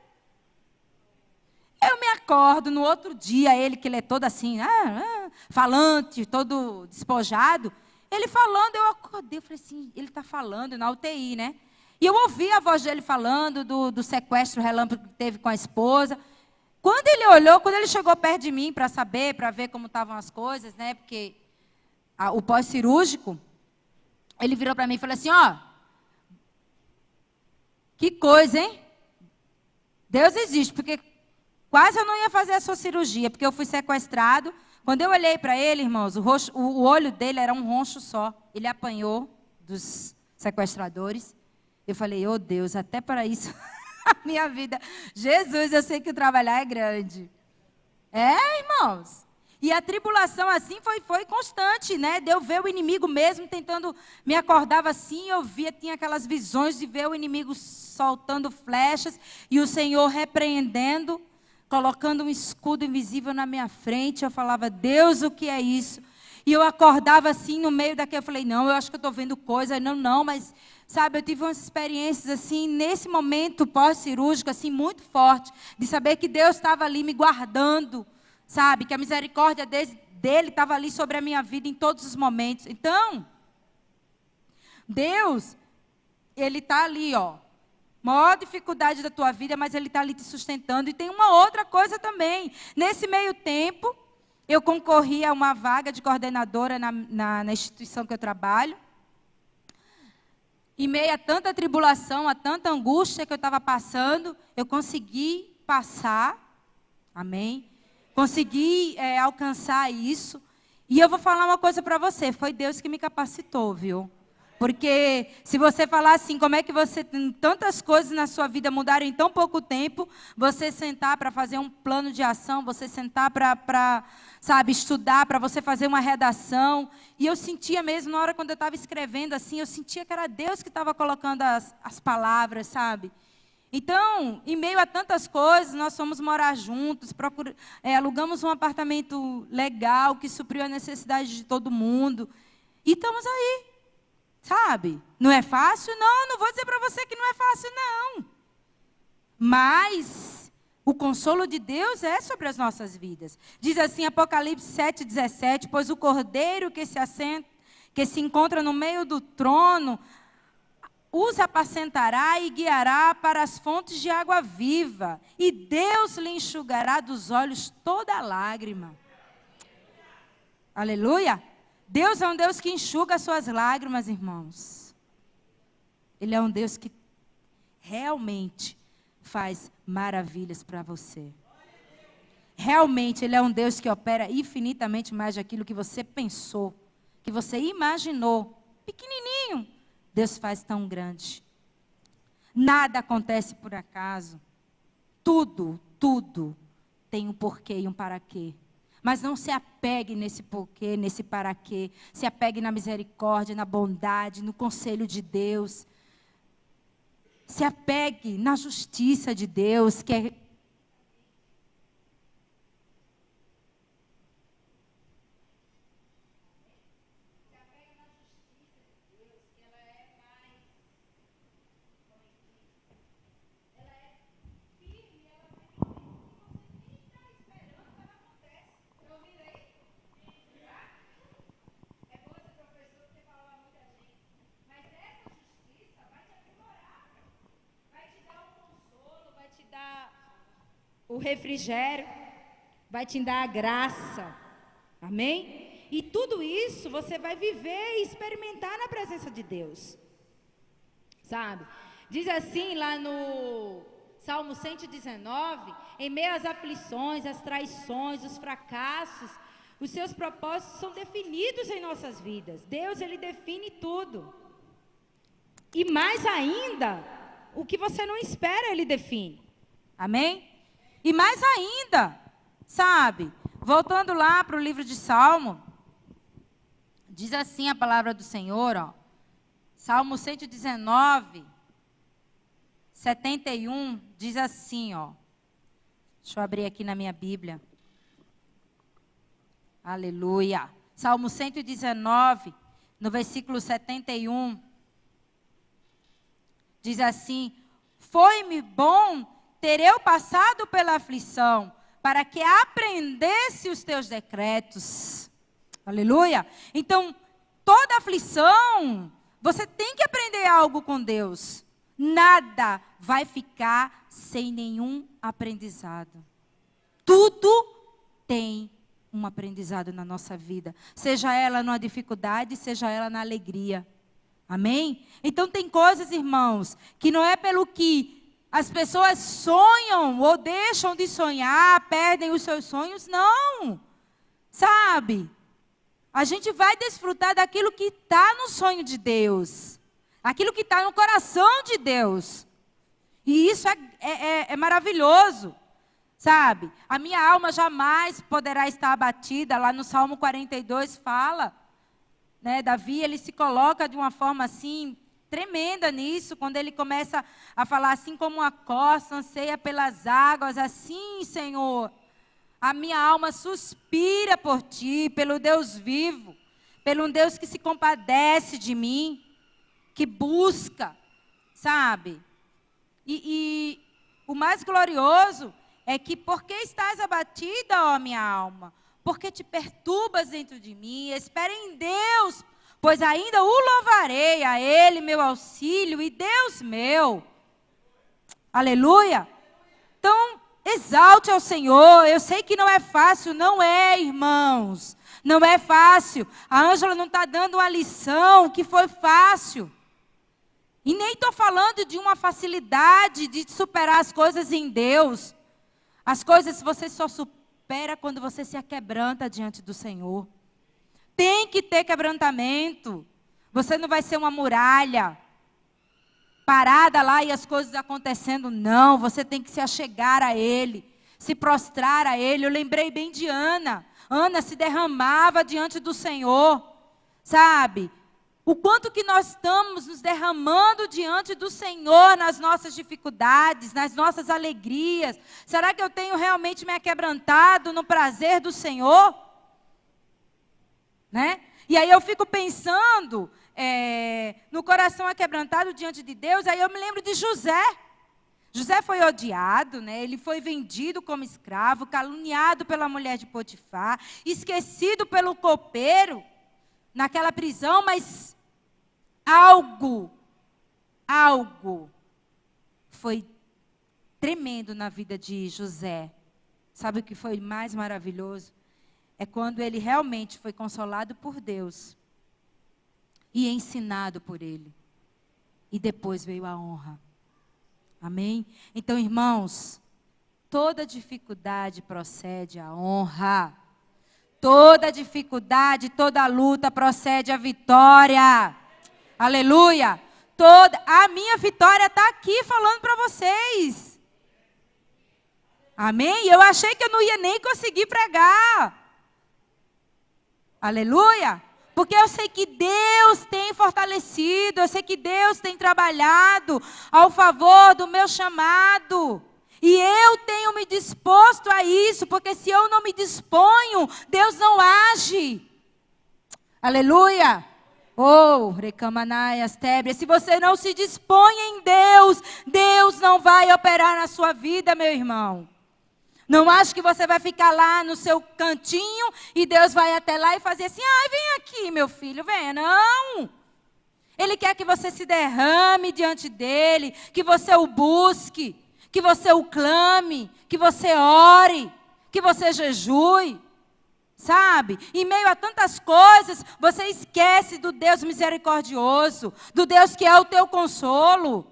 [SPEAKER 1] Eu me acordo no outro dia, ele que ele é todo assim, falante, todo despojado. Ele falando, eu acordei, eu falei assim, ele está falando na UTI, né? E eu ouvi a voz dele falando do sequestro relâmpago que teve com a esposa. Quando ele olhou, quando ele chegou perto de mim para saber, para ver como estavam as coisas, né? Porque o pós-cirúrgico, ele virou para mim e falou assim, que coisa, hein? Deus existe, porque quase eu não ia fazer a sua cirurgia, porque eu fui sequestrado. Quando eu olhei para ele, irmãos, o olho dele era um roncho só. Ele apanhou dos sequestradores. Eu falei, Deus, até para isso, a minha vida. Jesus, eu sei que o trabalhar é grande. Irmãos. E a tribulação assim foi constante, né? De eu ver o inimigo mesmo tentando, me acordava assim, eu tinha aquelas visões de ver o inimigo soltando flechas e o Senhor repreendendo, colocando um escudo invisível na minha frente. Eu falava, Deus, o que é isso? E eu acordava assim no meio daquilo, eu falei, não, eu acho que eu estou vendo coisa. Não, mas, sabe, eu tive umas experiências assim, nesse momento pós-cirúrgico, assim, muito forte, de saber que Deus estava ali me guardando, sabe, que a misericórdia dele estava ali sobre a minha vida em todos os momentos. Então, Deus, Ele está ali, maior dificuldade da tua vida, mas Ele está ali te sustentando. E tem uma outra coisa também. Nesse meio tempo, eu concorri a uma vaga de coordenadora na instituição que eu trabalho. Em meio a tanta tribulação, a tanta angústia que eu estava passando, eu consegui passar. Amém? Consegui alcançar isso. E eu vou falar uma coisa para você. Foi Deus que me capacitou, viu? Porque se você falar assim, como é que você tem tantas coisas na sua vida mudaram em tão pouco tempo, você sentar para fazer um plano de ação, você sentar para estudar, para você fazer uma redação. E eu sentia mesmo, na hora quando eu estava escrevendo assim, eu sentia que era Deus que estava colocando as palavras, sabe? Então, em meio a tantas coisas, nós fomos morar juntos, alugamos um apartamento legal, que supriu a necessidade de todo mundo. E estamos aí. Sabe? Não é fácil? Não vou dizer para você que não é fácil, não. Mas o consolo de Deus é sobre as nossas vidas. Diz assim, Apocalipse 7,17, pois o cordeiro que se encontra no meio do trono, os apacentará e guiará para as fontes de água viva, e Deus lhe enxugará dos olhos toda lágrima. Aleluia! Deus é um Deus que enxuga as suas lágrimas, irmãos. Ele é um Deus que realmente faz maravilhas para você. realmente Ele é um Deus que opera infinitamente mais daquilo que você pensou, que você imaginou. Pequenininho, Deus faz tão grande. Nada acontece por acaso. Tudo tem um porquê e um para quê. Mas não se apegue nesse porquê, nesse para quê. Se apegue na misericórdia, na bondade, no conselho de Deus. Se apegue na justiça de Deus, que é... o refrigério, vai te dar a graça, amém? E tudo isso você vai viver e experimentar na presença de Deus, sabe? Diz assim lá no Salmo 119, em meio às aflições, às traições, os fracassos, os seus propósitos são definidos em nossas vidas. Deus, Ele define tudo. E mais ainda, o que você não espera, Ele define, amém? E mais ainda, sabe, voltando lá para o livro de Salmo, diz assim a palavra do Senhor, ó, Salmo 119, 71, diz assim, ó, deixa eu abrir aqui na minha Bíblia, aleluia, Salmo 119, no versículo 71, diz assim, foi-me bom ter eu passado pela aflição, para que aprendesse os teus decretos. Aleluia. Então, toda aflição, você tem que aprender algo com Deus. Nada vai ficar sem nenhum aprendizado. Tudo tem um aprendizado na nossa vida. Seja ela numa dificuldade, seja ela na alegria. Amém? Então, tem coisas, irmãos, que não é pelo que as pessoas sonham ou deixam de sonhar, perdem os seus sonhos, não. Sabe? A gente vai desfrutar daquilo que está no sonho de Deus. Aquilo que está no coração de Deus. E isso é maravilhoso. Sabe? A minha alma jamais poderá estar abatida. Lá no Salmo 42 fala, né? Davi, ele se coloca de uma forma assim... tremenda nisso, quando ele começa a falar assim como a corça anseia pelas águas, assim, Senhor, a minha alma suspira por Ti, pelo Deus vivo, pelo um Deus que se compadece de mim, que busca, sabe? E o mais glorioso é que, porque estás abatida, ó minha alma, porque te perturbas dentro de mim, espera em Deus, pois ainda o louvarei, a Ele meu auxílio e Deus meu. Aleluia. Então, exalte ao Senhor. Eu sei que não é fácil, não é, irmãos. Não é fácil. A Ângela não está dando uma lição que foi fácil. E nem estou falando de uma facilidade de superar as coisas em Deus. As coisas você só supera quando você se aquebranta diante do Senhor. Tem que ter quebrantamento. Você não vai ser uma muralha parada lá e as coisas acontecendo. Não, você tem que se achegar a Ele, se prostrar a Ele. Eu lembrei bem de Ana. Ana se derramava diante do Senhor, sabe? O quanto que nós estamos nos derramando diante do Senhor nas nossas dificuldades, nas nossas alegrias. Será que eu tenho realmente me aquebrantado no prazer do Senhor? Né? E aí eu fico pensando no coração aquebrantado diante de Deus, aí eu me lembro de José. José foi odiado, né? Ele foi vendido como escravo, caluniado pela mulher de Potifar, esquecido pelo copeiro naquela prisão, mas algo foi tremendo na vida de José. Sabe o que foi mais maravilhoso? É quando ele realmente foi consolado por Deus e ensinado por Ele. E depois veio a honra. Amém? Então, irmãos, Toda dificuldade procede a honra. Toda dificuldade, toda luta procede a vitória. Aleluia. A minha vitória está aqui falando para vocês. Amém? Eu achei que eu não ia nem conseguir pregar. Aleluia. Porque eu sei que Deus tem fortalecido, eu sei que Deus tem trabalhado ao favor do meu chamado. E eu tenho me disposto a isso, porque se eu não me disponho, Deus não age. Aleluia. Oh, recamanaias tebres. Se você não se dispõe em Deus, Deus não vai operar na sua vida, meu irmão. Não acho que você vai ficar lá no seu cantinho e Deus vai até lá e fazer assim: ai, vem aqui, meu filho, venha. Não. Ele quer que você se derrame diante dele, que você o busque, que você o clame, que você ore, que você jejue. Sabe? Em meio a tantas coisas, você esquece do Deus misericordioso, do Deus que é o teu consolo.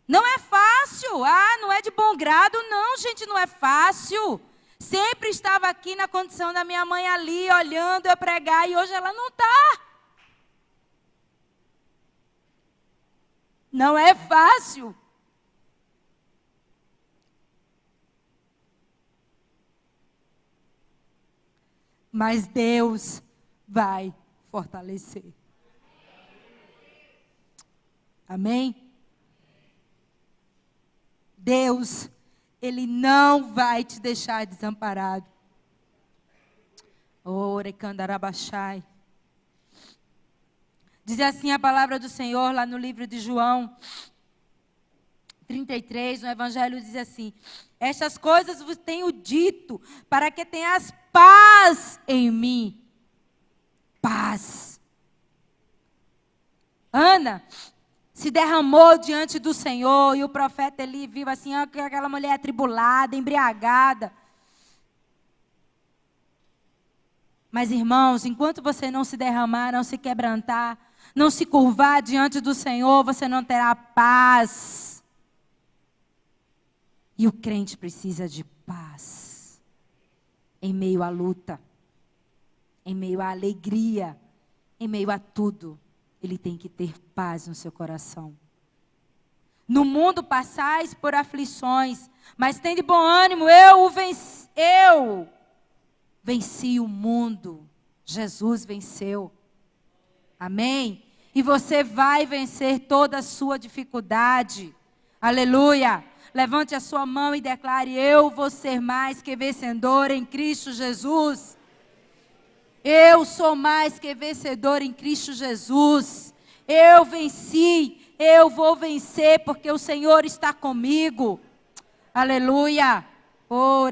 [SPEAKER 1] Não é fácil. Não é de bom grado. Não, gente, não é fácil. Sempre estava aqui na condição da minha mãe ali, olhando eu pregar, e hoje ela não está. Não é fácil. Mas Deus vai fortalecer. Amém? Deus, Ele não vai te deixar desamparado. Orecandarabachai. Diz assim a palavra do Senhor lá no livro de João 33, no Evangelho diz assim: estas coisas vos tenho dito, para que tenhas paz em mim. Paz. Ana se derramou diante do Senhor, e o profeta Eli viu assim, aquela mulher atribulada, embriagada. Mas, irmãos, enquanto você não se derramar, não se quebrantar, não se curvar diante do Senhor, você não terá paz. E o crente precisa de paz. Em meio à luta, em meio à alegria, em meio a tudo, ele tem que ter paz no seu coração. No mundo passais por aflições, mas tende bom ânimo, eu venci o mundo. Jesus venceu. Amém? E você vai vencer toda a sua dificuldade. Aleluia! Levante a sua mão e declare: eu vou ser mais que vencedor em Cristo Jesus. Eu sou mais que vencedor em Cristo Jesus. Eu venci, eu vou vencer porque o Senhor está comigo. Aleluia! Oh,